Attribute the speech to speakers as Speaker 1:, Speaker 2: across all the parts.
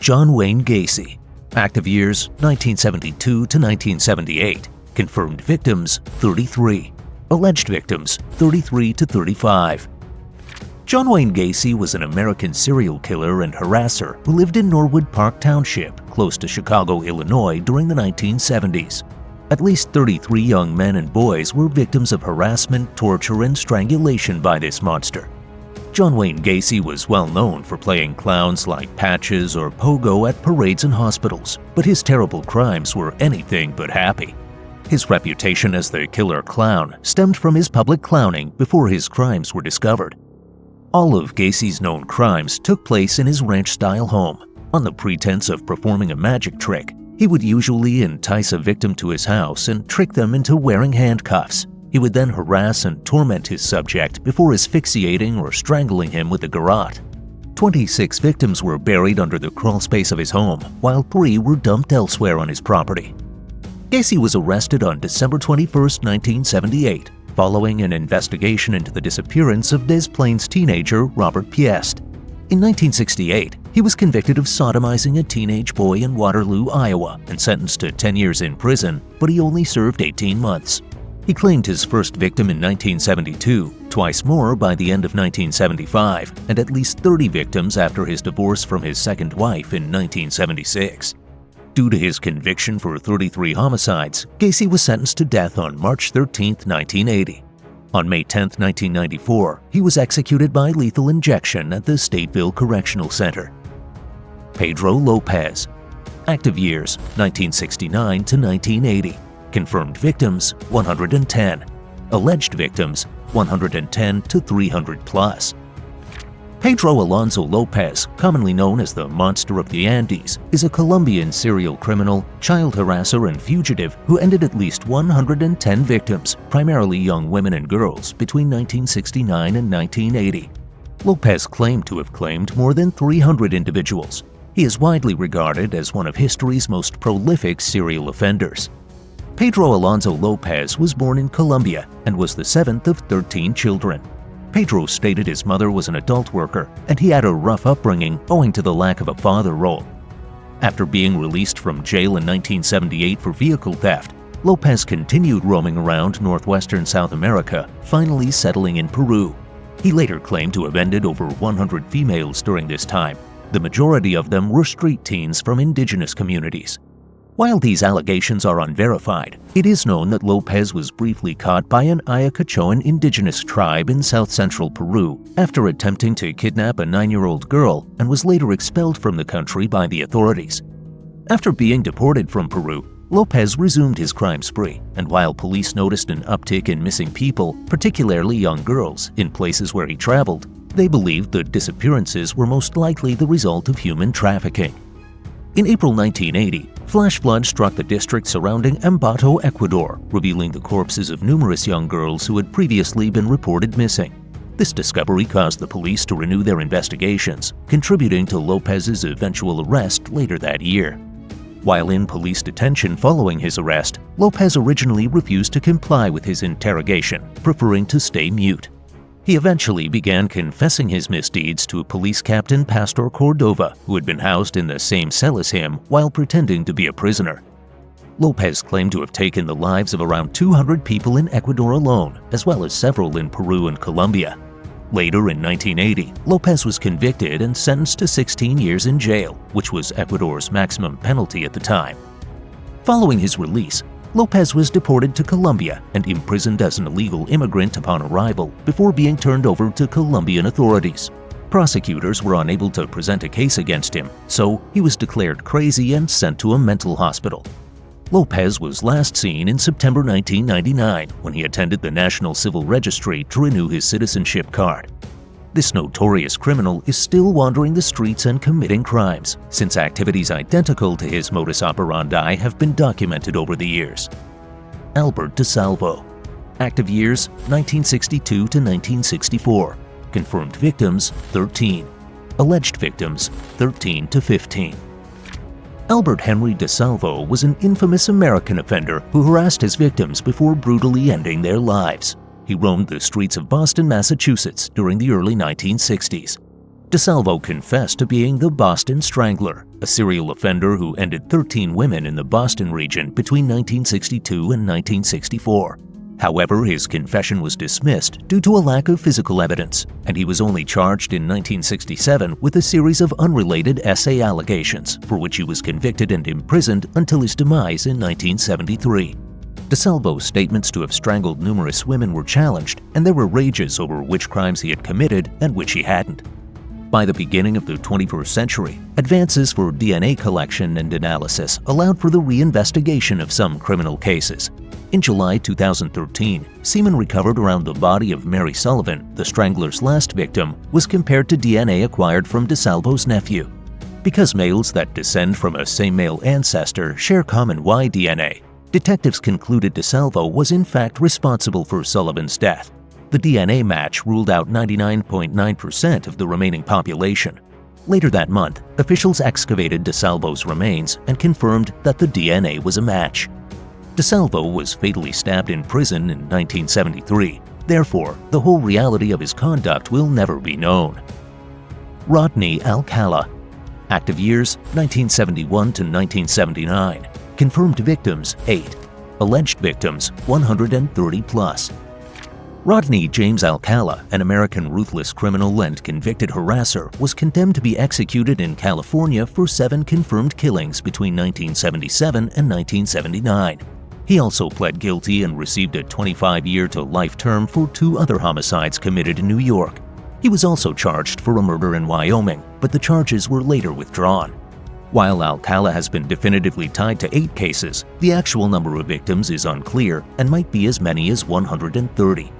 Speaker 1: John Wayne Gacy. Active years 1972 to 1978. Confirmed victims 33. Alleged victims 33 to 35. John Wayne Gacy was an American serial killer and harasser who lived in Norwood Park Township, close to Chicago, Illinois, during the 1970s. At least 33 young men and boys were victims of harassment, torture, and strangulation by this monster. John Wayne Gacy was well known for playing clowns like Patches or Pogo at parades and hospitals, but his terrible crimes were anything but happy. His reputation as the killer clown stemmed from his public clowning before his crimes were discovered. All of Gacy's known crimes took place in his ranch-style home. On the pretense of performing a magic trick, he would usually entice a victim to his house and trick them into wearing handcuffs. He would then harass and torment his subject before asphyxiating or strangling him with a garrote. 26 victims were buried under the crawl space of his home, while 3 were dumped elsewhere on his property. Gacy was arrested on December 21, 1978, following an investigation into the disappearance of Des Plaines teenager Robert Piest. In 1968, he was convicted of sodomizing a teenage boy in Waterloo, Iowa, and sentenced to 10 years in prison, but he only served 18 months. He claimed his first victim in 1972, twice more by the end of 1975, and at least 30 victims after his divorce from his second wife in 1976. Due to his conviction for 33 homicides, Gacy was sentenced to death on March 13, 1980. On May 10, 1994, he was executed by lethal injection at the Stateville Correctional Center. Pedro Lopez. Active years 1969 to 1980. Confirmed victims 110. Alleged victims 110 to 300 plus. Pedro Alonso Lopez, commonly known as the Monster of the Andes, is a Colombian serial criminal, child harasser, and fugitive who ended at least 110 victims, primarily young women and girls, between 1969 and 1980. Lopez claimed to have claimed more than 300 individuals. He is widely regarded as one of history's most prolific serial offenders. Pedro Alonso Lopez was born in Colombia and was the 7th of 13 children. Pedro stated his mother was an adult worker and he had a rough upbringing owing to the lack of a father role. After being released from jail in 1978 for vehicle theft, Lopez continued roaming around northwestern South America, finally settling in Peru. He later claimed to have ended over 100 females during this time. The majority of them were street teens from indigenous communities. While these allegations are unverified, it is known that Lopez was briefly caught by an Ayacuchoan indigenous tribe in south-central Peru after attempting to kidnap a 9-year-old girl and was later expelled from the country by the authorities. After being deported from Peru, Lopez resumed his crime spree, and while police noticed an uptick in missing people, particularly young girls, in places where he traveled, they believed the disappearances were most likely the result of human trafficking. In April 1980, flash flood struck the district surrounding Ambato, Ecuador, revealing the corpses of numerous young girls who had previously been reported missing. This discovery caused the police to renew their investigations, contributing to Lopez's eventual arrest later that year. While in police detention following his arrest, Lopez originally refused to comply with his interrogation, preferring to stay mute. He eventually began confessing his misdeeds to police captain Pastor Cordova, who had been housed in the same cell as him while pretending to be a prisoner. Lopez claimed to have taken the lives of around 200 people in Ecuador alone, as well as several in Peru and Colombia. Later in 1980, Lopez was convicted and sentenced to 16 years in jail, which was Ecuador's maximum penalty at the time. Following his release, Lopez was deported to Colombia and imprisoned as an illegal immigrant upon arrival before being turned over to Colombian authorities. Prosecutors were unable to present a case against him, so he was declared crazy and sent to a mental hospital. Lopez was last seen in September 1999 when he attended the National Civil Registry to renew his citizenship card. This notorious criminal is still wandering the streets and committing crimes, since activities identical to his modus operandi have been documented over the years. Albert DeSalvo. Active years 1962 to 1964. Confirmed victims 13. Alleged victims 13 to 15. Albert Henry DeSalvo was an infamous American offender who harassed his victims before brutally ending their lives. He roamed the streets of Boston, Massachusetts during the early 1960s. DeSalvo confessed to being the Boston Strangler, a serial offender who ended 13 women in the Boston region between 1962 and 1964. However, his confession was dismissed due to a lack of physical evidence, and he was only charged in 1967 with a series of unrelated SA allegations, for which he was convicted and imprisoned until his demise in 1973. DeSalvo's statements to have strangled numerous women were challenged, and there were rages over which crimes he had committed and which he hadn't. By the beginning of the 21st century, advances for DNA collection and analysis allowed for the reinvestigation of some criminal cases. In July 2013, semen recovered around the body of Mary Sullivan, the Strangler's last victim, was compared to DNA acquired from DeSalvo's nephew. Because males that descend from a same male ancestor share common Y DNA, detectives concluded DeSalvo was in fact responsible for Sullivan's death. The DNA match ruled out 99.9% of the remaining population. Later that month, officials excavated DeSalvo's remains and confirmed that the DNA was a match. DeSalvo was fatally stabbed in prison in 1973. Therefore, the whole reality of his conduct will never be known. Rodney Alcala. Active years 1971 to 1979. Confirmed victims 8. Alleged victims 130 plus. Rodney James Alcala, an American ruthless criminal and convicted harasser, was condemned to be executed in California for 7 confirmed killings between 1977 and 1979. He also pled guilty and received a 25-year to life term for 2 other homicides committed in New York. He was also charged for a murder in Wyoming, but the charges were later withdrawn. While Alcala has been definitively tied to 8 cases, the actual number of victims is unclear and might be as many as 130.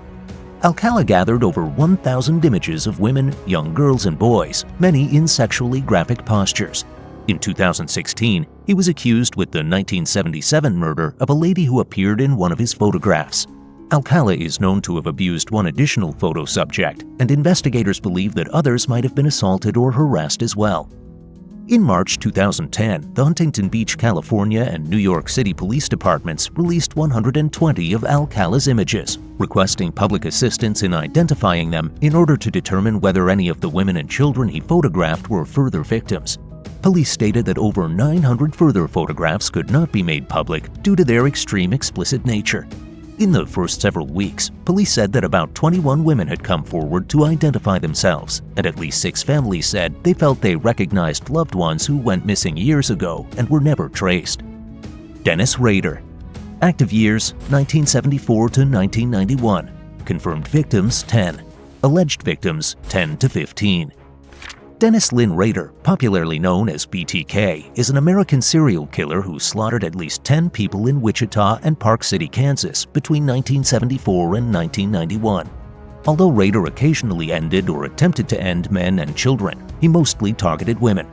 Speaker 1: Alcala gathered over 1,000 images of women, young girls and boys, many in sexually graphic postures. In 2016, he was accused with the 1977 murder of a lady who appeared in one of his photographs. Alcala is known to have abused one additional photo subject, and investigators believe that others might have been assaulted or harassed as well. In March 2010, the Huntington Beach, California and New York City police departments released 120 of Alcala's images, requesting public assistance in identifying them in order to determine whether any of the women and children he photographed were further victims. Police stated that over 900 further photographs could not be made public due to their extreme explicit nature. In the first several weeks, police said that about 21 women had come forward to identify themselves, and at least 6 families said they felt they recognized loved ones who went missing years ago and were never traced. Dennis Rader. Active years 1974 to 1991. Confirmed victims 10. Alleged victims 10 to 15. Dennis Lynn Rader, popularly known as BTK, is an American serial killer who slaughtered at least 10 people in Wichita and Park City, Kansas between 1974 and 1991. Although Rader occasionally ended or attempted to end men and children, he mostly targeted women.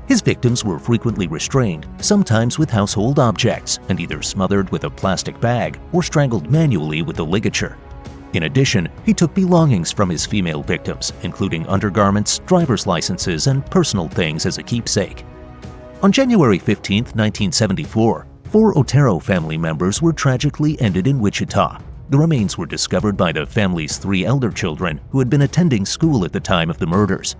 Speaker 1: His victims were frequently restrained, sometimes with household objects, and either smothered with a plastic bag or strangled manually with a ligature. In addition, he took belongings from his female victims, including undergarments, driver's licenses, and personal things as a keepsake. On January 15, 1974, 4 Otero family members were tragically ended in Wichita. The remains were discovered by the family's 3 elder children who had been attending school at the time of the murders.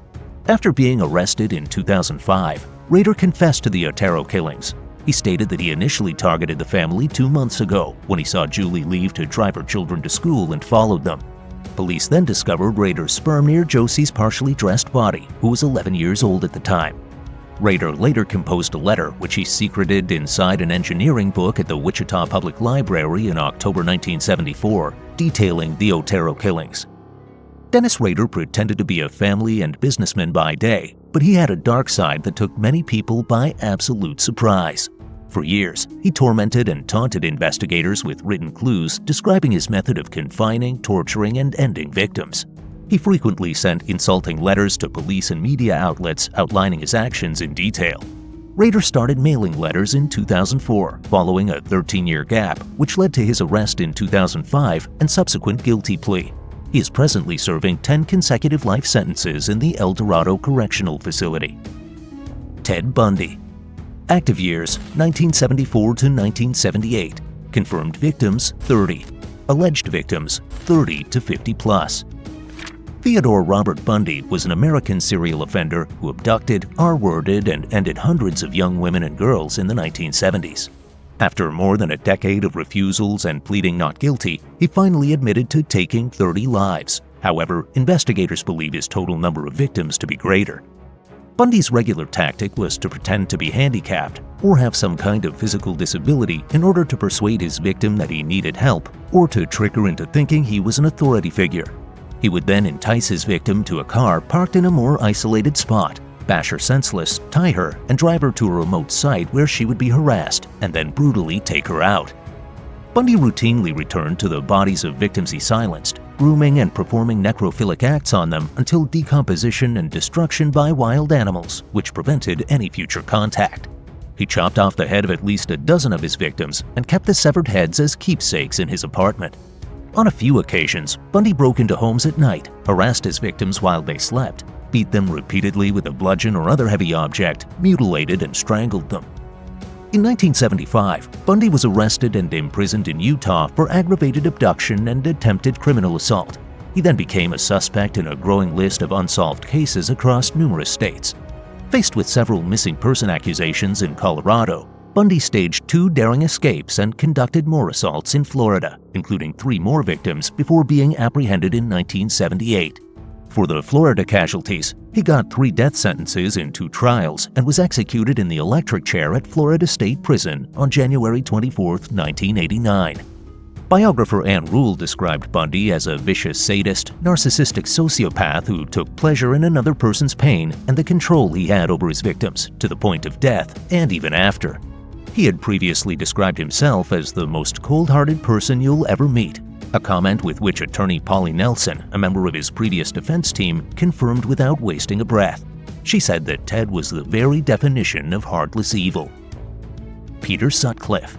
Speaker 1: After being arrested in 2005, Rader confessed to the Otero killings. He stated that he initially targeted the family 2 months ago when he saw Julie leave to drive her children to school and followed them. Police then discovered Rader's sperm near Josie's partially dressed body, who was 11 years old at the time. Rader later composed a letter which he secreted inside an engineering book at the Wichita Public Library in October 1974, detailing the Otero killings. Dennis Rader pretended to be a family and businessman by day, but he had a dark side that took many people by absolute surprise. For years, he tormented and taunted investigators with written clues describing his method of confining, torturing, and ending victims. He frequently sent insulting letters to police and media outlets outlining his actions in detail. Rader started mailing letters in 2004, following a 13-year gap, which led to his arrest in 2005 and subsequent guilty plea. He is presently serving 10 consecutive life sentences in the El Dorado Correctional Facility. Ted Bundy. Active years 1974 to 1978. Confirmed victims 30. Alleged victims 30 to 50 plus. Theodore Robert Bundy was an American serial offender who abducted, R-worded, and ended hundreds of young women and girls in the 1970s. After more than a decade of refusals and pleading not guilty, he finally admitted to taking 30 lives. However, investigators believe his total number of victims to be greater. Bundy's regular tactic was to pretend to be handicapped or have some kind of physical disability in order to persuade his victim that he needed help or to trick her into thinking he was an authority figure. He would then entice his victim to a car parked in a more isolated spot, bash her senseless, tie her, and drive her to a remote site where she would be harassed, and then brutally take her out. Bundy routinely returned to the bodies of victims he silenced, grooming and performing necrophilic acts on them until decomposition and destruction by wild animals, which prevented any future contact. He chopped off the head of at least a dozen of his victims and kept the severed heads as keepsakes in his apartment. On a few occasions, Bundy broke into homes at night, harassed his victims while they slept, beat them repeatedly with a bludgeon or other heavy object, mutilated and strangled them. In 1975, Bundy was arrested and imprisoned in Utah for aggravated abduction and attempted criminal assault. He then became a suspect in a growing list of unsolved cases across numerous states. Faced with several missing person accusations in Colorado, Bundy staged 2 daring escapes and conducted more assaults in Florida, including 3 more victims before being apprehended in 1978. For the Florida casualties, he got 3 death sentences in 2 trials and was executed in the electric chair at Florida State Prison on January 24, 1989. Biographer Ann Rule described Bundy as a vicious sadist, narcissistic sociopath who took pleasure in another person's pain and the control he had over his victims, to the point of death and even after. He had previously described himself as the most cold-hearted person you'll ever meet, a comment with which attorney Polly Nelson, a member of his previous defense team, confirmed without wasting a breath. She said that Ted was the very definition of heartless evil. Peter Sutcliffe.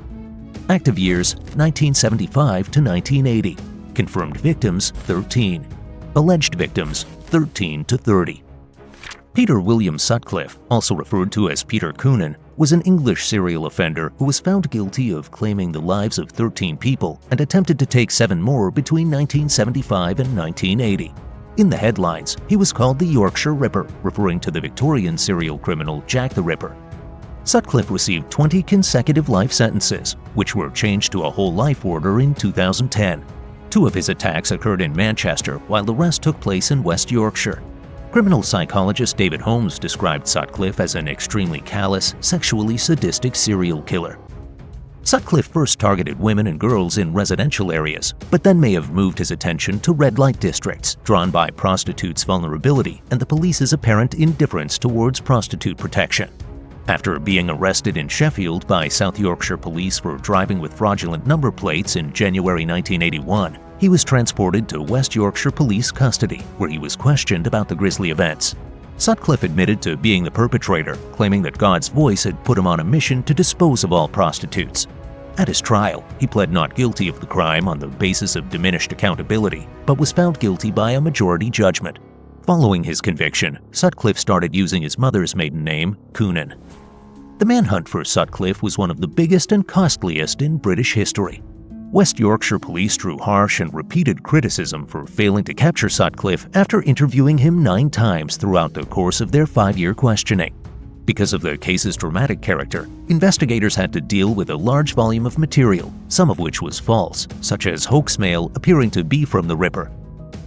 Speaker 1: Active years 1975 to 1980. Confirmed victims 13. Alleged victims 13 to 30. Peter William Sutcliffe, also referred to as Peter Coonan, was an English serial offender who was found guilty of claiming the lives of 13 people and attempted to take 7 more between 1975 and 1980. In the headlines, he was called the Yorkshire Ripper, referring to the Victorian serial criminal Jack the Ripper. Sutcliffe received 20 consecutive life sentences, which were changed to a whole life order in 2010. 2 of his attacks occurred in Manchester, while the rest took place in West Yorkshire. Criminal psychologist David Holmes described Sutcliffe as an extremely callous, sexually sadistic serial killer. Sutcliffe first targeted women and girls in residential areas, but then may have moved his attention to red light districts, drawn by prostitutes' vulnerability and the police's apparent indifference towards prostitute protection. After being arrested in Sheffield by South Yorkshire Police for driving with fraudulent number plates in January 1981, he was transported to West Yorkshire Police custody, where he was questioned about the grisly events. Sutcliffe admitted to being the perpetrator, claiming that God's voice had put him on a mission to dispose of all prostitutes. At his trial, he pled not guilty of the crime on the basis of diminished accountability, but was found guilty by a majority judgment. Following his conviction, Sutcliffe started using his mother's maiden name, Coonan. The manhunt for Sutcliffe was one of the biggest and costliest in British history. West Yorkshire Police drew harsh and repeated criticism for failing to capture Sutcliffe after interviewing him 9 times throughout the course of their 5-year questioning. Because of the case's dramatic character, investigators had to deal with a large volume of material, some of which was false, such as hoax mail appearing to be from the Ripper.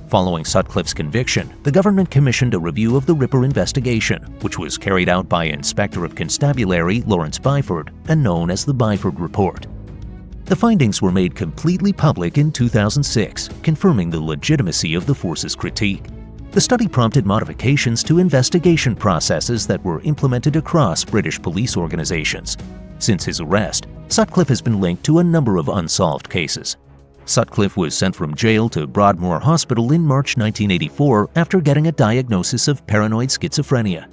Speaker 1: Following Sutcliffe's conviction, the government commissioned a review of the Ripper investigation, which was carried out by Inspector of Constabulary Lawrence Byford and known as the Byford Report. The findings were made completely public in 2006, confirming the legitimacy of the force's critique. The study prompted modifications to investigation processes that were implemented across British police organizations. Since his arrest, Sutcliffe has been linked to a number of unsolved cases. Sutcliffe was sent from jail to Broadmoor Hospital in March 1984 after getting a diagnosis of paranoid schizophrenia.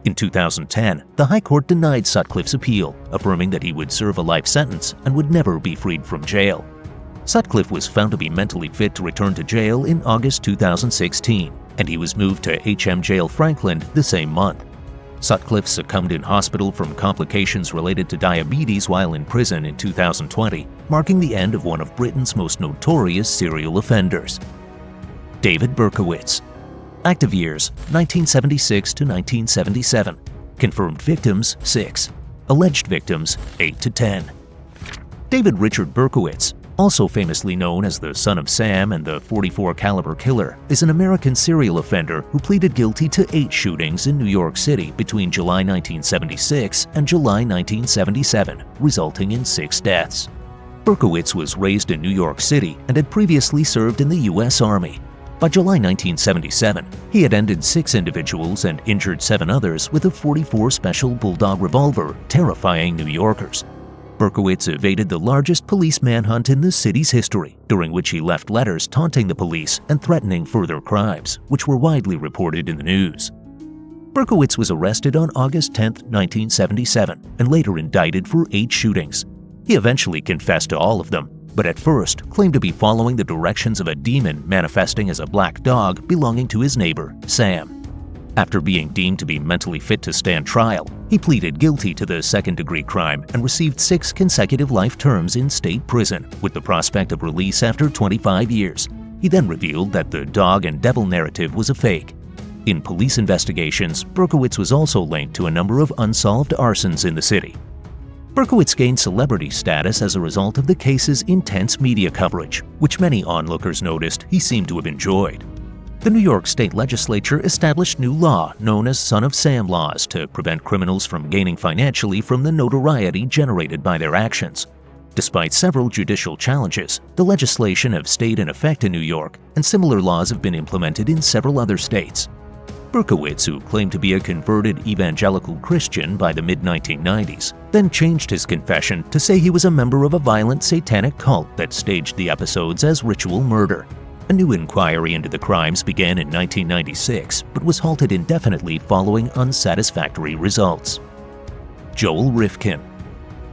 Speaker 1: In 2010, the High Court denied Sutcliffe's appeal, affirming that he would serve a life sentence and would never be freed from jail. Sutcliffe was found to be mentally fit to return to jail in August 2016, and he was moved to HM Jail Franklin the same month. Sutcliffe succumbed in hospital from complications related to diabetes while in prison in 2020, marking the end of one of Britain's most notorious serial offenders. David Berkowitz. Active years 1976 to 1977. Confirmed victims 6. Alleged victims 8 to 10. David Richard Berkowitz, also famously known as the Son of Sam and the .44 caliber killer, is an American serial offender who pleaded guilty to 8 shootings in New York City between July 1976 and July 1977, resulting in 6 deaths. Berkowitz was raised in New York City and had previously served in the U.S. Army. By July 1977, he had ended 6 individuals and injured 7 others with a .44 Special Bulldog revolver, terrifying New Yorkers. Berkowitz evaded the largest police manhunt in the city's history, during which he left letters taunting the police and threatening further crimes, which were widely reported in the news. Berkowitz was arrested on August 10, 1977, and later indicted for 8 shootings. He eventually confessed to all of them, but at first claimed to be following the directions of a demon manifesting as a black dog belonging to his neighbor, Sam. After being deemed to be mentally fit to stand trial, he pleaded guilty to the second-degree crime and received 6 consecutive life terms in state prison, with the prospect of release after 25 years. He then revealed that the dog and devil narrative was a fake. In police investigations, Berkowitz was also linked to a number of unsolved arsons in the city. Berkowitz gained celebrity status as a result of the case's intense media coverage, which many onlookers noticed he seemed to have enjoyed. The New York State Legislature established new law known as Son of Sam laws to prevent criminals from gaining financially from the notoriety generated by their actions. Despite several judicial challenges, the legislation have stayed in effect in New York, and similar laws have been implemented in several other states. Berkowitz, who claimed to be a converted evangelical Christian by the mid-1990s, then changed his confession to say he was a member of a violent satanic cult that staged the episodes as ritual murder. A new inquiry into the crimes began in 1996, but was halted indefinitely following unsatisfactory results. Joel Rifkin.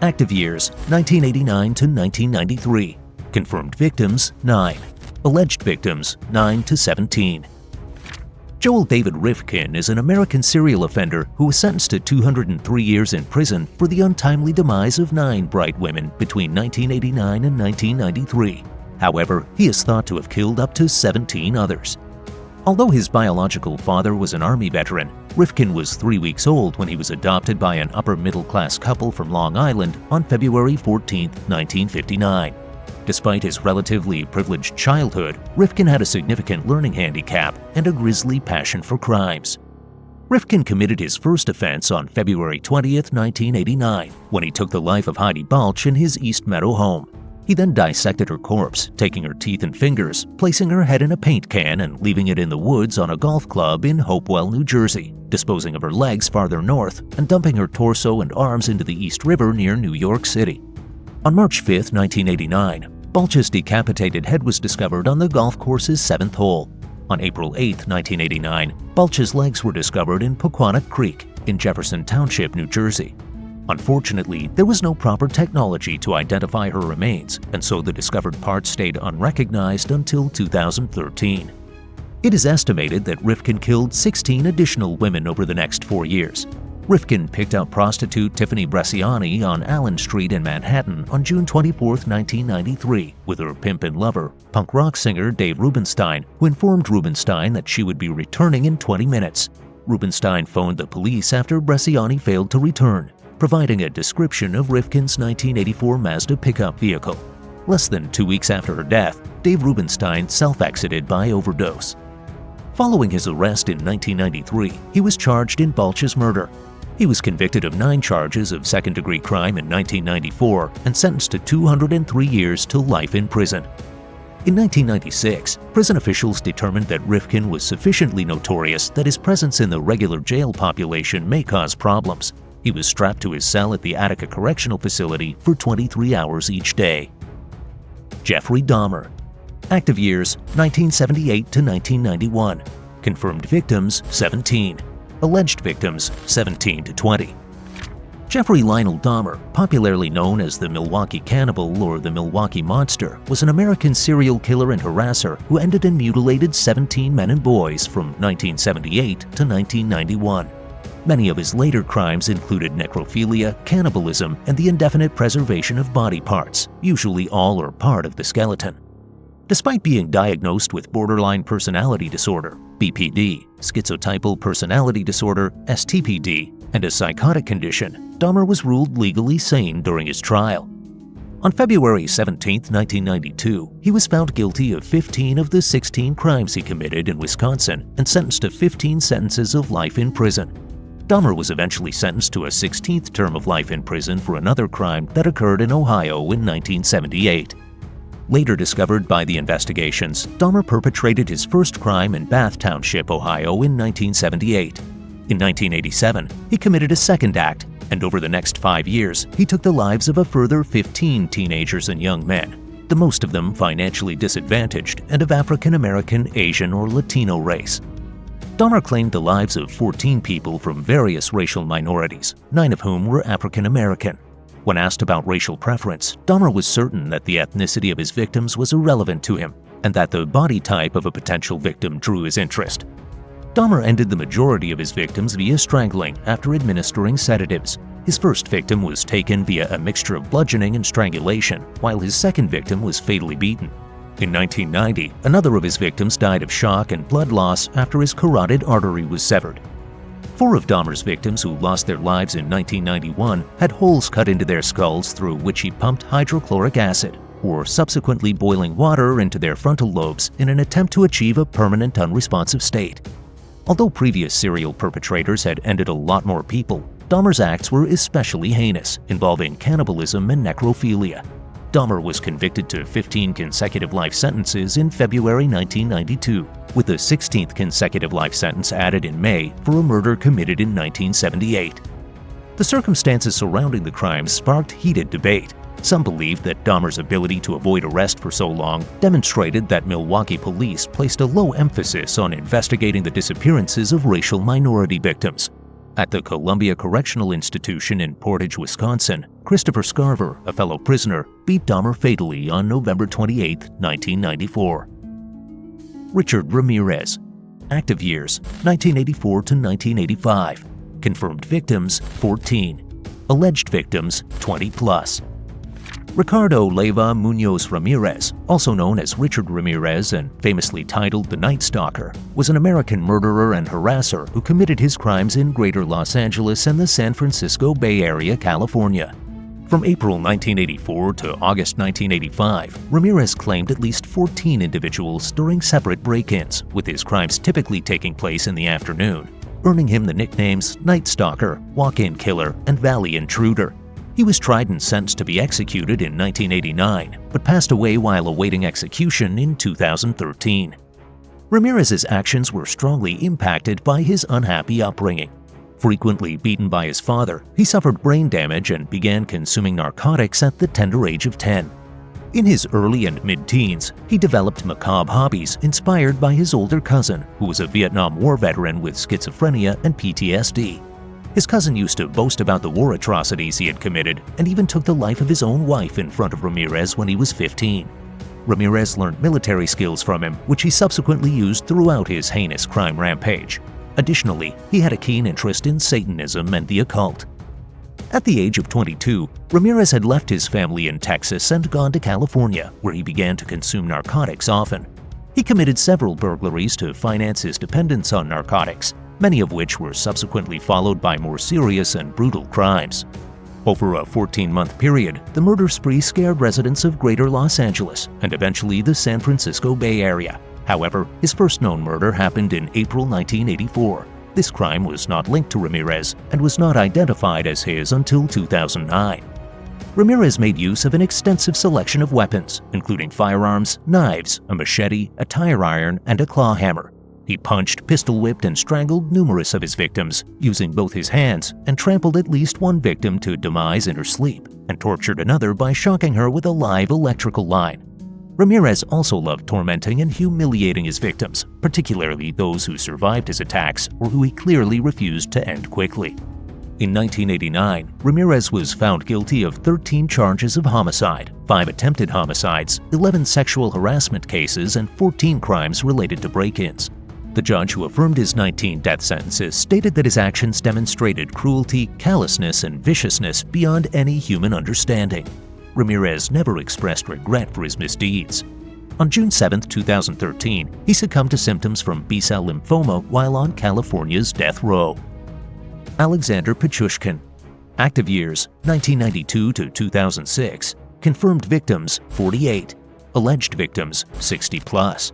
Speaker 1: Active years 1989 to 1993. Confirmed victims 9. Alleged victims 9 to 17. Joel David Rifkin is an American serial offender who was sentenced to 203 years in prison for the untimely demise of 9 bright women between 1989 and 1993. However, he is thought to have killed up to 17 others. Although his biological father was an Army veteran, Rifkin was 3 weeks old when he was adopted by an upper-middle-class couple from Long Island on February 14, 1959. Despite his relatively privileged childhood, Rifkin had a significant learning handicap and a grisly passion for crimes. Rifkin committed his first offense on February 20, 1989, when he took the life of Heidi Balch in his East Meadow home. He then dissected her corpse, taking her teeth and fingers, placing her head in a paint can and leaving it in the woods on a golf club in Hopewell, New Jersey, disposing of her legs farther north and dumping her torso and arms into the East River near New York City. On March 5, 1989, Balch's decapitated head was discovered on the golf course's 7th hole. On April 8, 1989, Balch's legs were discovered in Pequannock Creek in Jefferson Township, New Jersey. Unfortunately, there was no proper technology to identify her remains, and so the discovered parts stayed unrecognized until 2013. It is estimated that Rifkin killed 16 additional women over the next 4 years. Rifkin picked out prostitute Tiffany Bresciani on Allen Street in Manhattan on June 24, 1993, with her pimp and lover, punk rock singer Dave Rubenstein, who informed Rubenstein that she would be returning in 20 minutes. Rubenstein phoned the police after Bresciani failed to return, providing a description of Rifkin's 1984 Mazda pickup vehicle. Less than 2 weeks after her death, Dave Rubenstein self-exited by overdose. Following his arrest in 1993, he was charged in Balch's murder. He was convicted of 9 charges of second-degree crime in 1994 and sentenced to 203 years to life in prison. In 1996, prison officials determined that Rifkin was sufficiently notorious that his presence in the regular jail population may cause problems. He was strapped to his cell at the Attica Correctional Facility for 23 hours each day. Jeffrey Dahmer. Active years 1978 to 1991. Confirmed victims 17. Alleged victims 17 to 20. Jeffrey Lionel Dahmer, popularly known as the Milwaukee Cannibal or the Milwaukee Monster, was an American serial killer and harasser who ended and mutilated 17 men and boys from 1978 to 1991. Many of his later crimes included necrophilia, cannibalism, and the indefinite preservation of body parts, usually all or part of the skeleton. Despite being diagnosed with borderline personality disorder, BPD, schizotypal personality disorder, STPD, and a psychotic condition, Dahmer was ruled legally sane during his trial. On February 17, 1992, he was found guilty of 15 of the 16 crimes he committed in Wisconsin and sentenced to 15 sentences of life in prison. Dahmer was eventually sentenced to a 16th term of life in prison for another crime that occurred in Ohio in 1978. Later discovered by the investigations, Dahmer perpetrated his first crime in Bath Township, Ohio in 1978. In 1987, he committed a second act, and over the next 5 years, he took the lives of a further 15 teenagers and young men, the most of them financially disadvantaged and of African American, Asian, or Latino race. Dahmer claimed the lives of 14 people from various racial minorities, 9 of whom were African American. When asked about racial preference, Dahmer was certain that the ethnicity of his victims was irrelevant to him, and that the body type of a potential victim drew his interest. Dahmer ended the majority of his victims via strangling after administering sedatives. His first victim was taken via a mixture of bludgeoning and strangulation, while his second victim was fatally beaten. In 1990, another of his victims died of shock and blood loss after his carotid artery was severed. 4 of Dahmer's victims who lost their lives in 1991 had holes cut into their skulls through which he pumped hydrochloric acid, or subsequently boiling water into their frontal lobes in an attempt to achieve a permanent unresponsive state. Although previous serial perpetrators had ended a lot more people, Dahmer's acts were especially heinous, involving cannibalism and necrophilia. Dahmer was convicted to 15 consecutive life sentences in February 1992, with a 16th consecutive life sentence added in May for a murder committed in 1978. The circumstances surrounding the crimes sparked heated debate. Some believed that Dahmer's ability to avoid arrest for so long demonstrated that Milwaukee police placed a low emphasis on investigating the disappearances of racial minority victims. At the Columbia Correctional Institution in Portage, Wisconsin, Christopher Scarver, a fellow prisoner, beat Dahmer fatally on November 28, 1994. Richard Ramirez. Active years, 1984 to 1985. Confirmed victims, 14. Alleged victims, 20 plus. Ricardo Leyva Munoz Ramirez, also known as Richard Ramirez and famously titled The Night Stalker, was an American murderer and harasser who committed his crimes in Greater Los Angeles and the San Francisco Bay Area, California. From April 1984 to August 1985, Ramirez claimed at least 14 individuals during separate break-ins, with his crimes typically taking place in the afternoon, earning him the nicknames Night Stalker, Walk-In Killer, and Valley Intruder. He was tried and sentenced to be executed in 1989, but passed away while awaiting execution in 2013. Ramirez's actions were strongly impacted by his unhappy upbringing. Frequently beaten by his father, he suffered brain damage and began consuming narcotics at the tender age of 10. In his early and mid-teens, he developed macabre hobbies inspired by his older cousin, who was a Vietnam War veteran with schizophrenia and PTSD. His cousin used to boast about the war atrocities he had committed and even took the life of his own wife in front of Ramirez when he was 15. Ramirez learned military skills from him, which he subsequently used throughout his heinous crime rampage. Additionally, he had a keen interest in Satanism and the occult. At the age of 22, Ramirez had left his family in Texas and gone to California, where he began to consume narcotics often. He committed several burglaries to finance his dependence on narcotics, many of which were subsequently followed by more serious and brutal crimes. Over a 14-month period, the murder spree scared residents of Greater Los Angeles and eventually the San Francisco Bay Area. However, his first known murder happened in April 1984. This crime was not linked to Ramirez and was not identified as his until 2009. Ramirez made use of an extensive selection of weapons, including firearms, knives, a machete, a tire iron, and a claw hammer. He punched, pistol-whipped, and strangled numerous of his victims, using both his hands, and trampled at least one victim to demise in her sleep, and tortured another by shocking her with a live electrical line. Ramirez also loved tormenting and humiliating his victims, particularly those who survived his attacks or who he clearly refused to end quickly. In 1989, Ramirez was found guilty of 13 charges of homicide, 5 attempted homicides, 11 sexual harassment cases, and 14 crimes related to break-ins. The judge who affirmed his 19 death sentences stated that his actions demonstrated cruelty, callousness, and viciousness beyond any human understanding. Ramirez never expressed regret for his misdeeds. On June 7, 2013, he succumbed to symptoms from B-cell lymphoma while on California's death row. Alexander Pichushkin. Active years 1992 to 2006. Confirmed victims 48. Alleged victims 60+.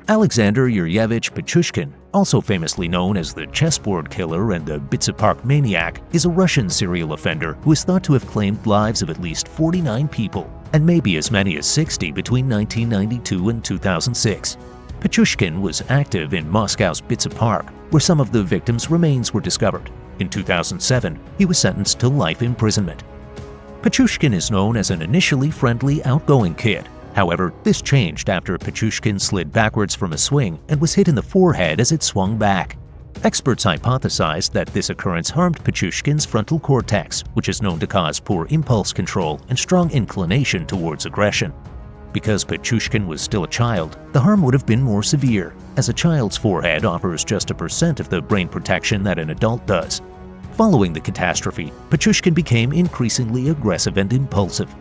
Speaker 1: Alexander Yuryevich Pichushkin, also famously known as the chessboard killer and the Bitsa Park maniac, is a Russian serial offender who is thought to have claimed lives of at least 49 people and maybe as many as 60 between 1992 and 2006. Pichushkin was active in Moscow's Bitsa Park, where some of the victims' remains were discovered. In 2007, he was sentenced to life imprisonment. Pichushkin is known as an initially friendly, outgoing kid. However, this changed after Pichushkin slid backwards from a swing and was hit in the forehead as it swung back. Experts hypothesized that this occurrence harmed Pichushkin's frontal cortex, which is known to cause poor impulse control and strong inclination towards aggression. Because Pichushkin was still a child, the harm would have been more severe, as a child's forehead offers just 1% of the brain protection that an adult does. Following the catastrophe, Pichushkin became increasingly aggressive and impulsive.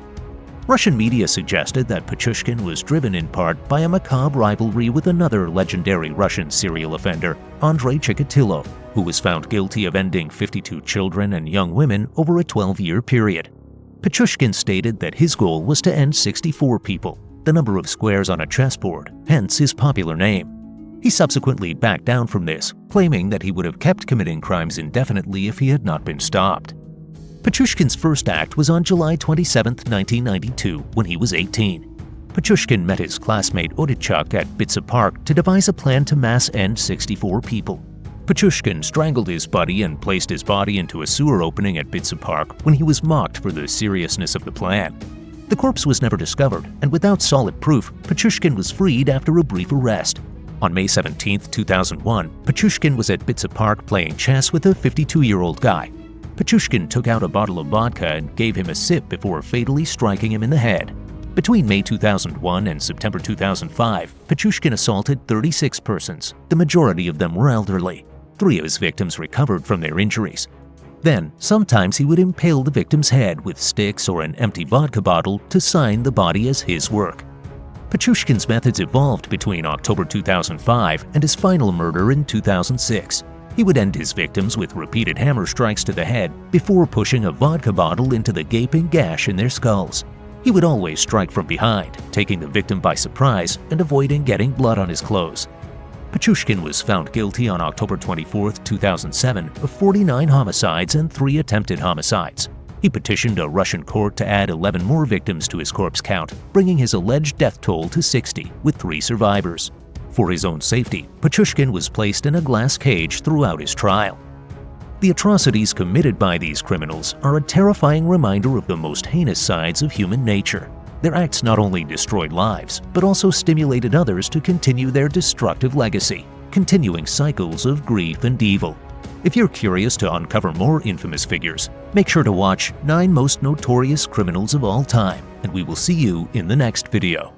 Speaker 1: Russian media suggested that Pichushkin was driven in part by a macabre rivalry with another legendary Russian serial offender, Andrei Chikatilo, who was found guilty of ending 52 children and young women over a 12-year period. Pichushkin stated that his goal was to end 64 people, the number of squares on a chessboard, hence his popular name. He subsequently backed down from this, claiming that he would have kept committing crimes indefinitely if he had not been stopped. Pichushkin's first act was on July 27, 1992, when he was 18. Pichushkin met his classmate Odichuk at Bitsa Park to devise a plan to mass end 64 people. Pichushkin strangled his buddy and placed his body into a sewer opening at Bitsa Park when he was mocked for the seriousness of the plan. The corpse was never discovered, and without solid proof, Pichushkin was freed after a brief arrest. On May 17, 2001, Pichushkin was at Bitsa Park playing chess with a 52-year-old guy. Pichushkin took out a bottle of vodka and gave him a sip before fatally striking him in the head. Between May 2001 and September 2005, Pichushkin assaulted 36 persons. The majority of them were elderly. 3 of his victims recovered from their injuries. Then, sometimes he would impale the victim's head with sticks or an empty vodka bottle to sign the body as his work. Pichushkin's methods evolved between October 2005 and his final murder in 2006. He would end his victims with repeated hammer strikes to the head before pushing a vodka bottle into the gaping gash in their skulls. He would always strike from behind, taking the victim by surprise and avoiding getting blood on his clothes. Pichushkin was found guilty on October 24, 2007 of 49 homicides and 3 attempted homicides. He petitioned a Russian court to add 11 more victims to his corpse count, bringing his alleged death toll to 60, with 3 survivors. For his own safety, Pichushkin was placed in a glass cage throughout his trial. The atrocities committed by these criminals are a terrifying reminder of the most heinous sides of human nature. Their acts not only destroyed lives, but also stimulated others to continue their destructive legacy, continuing cycles of grief and evil. If you're curious to uncover more infamous figures, make sure to watch 9 Most Notorious Criminals of All Time, and we will see you in the next video.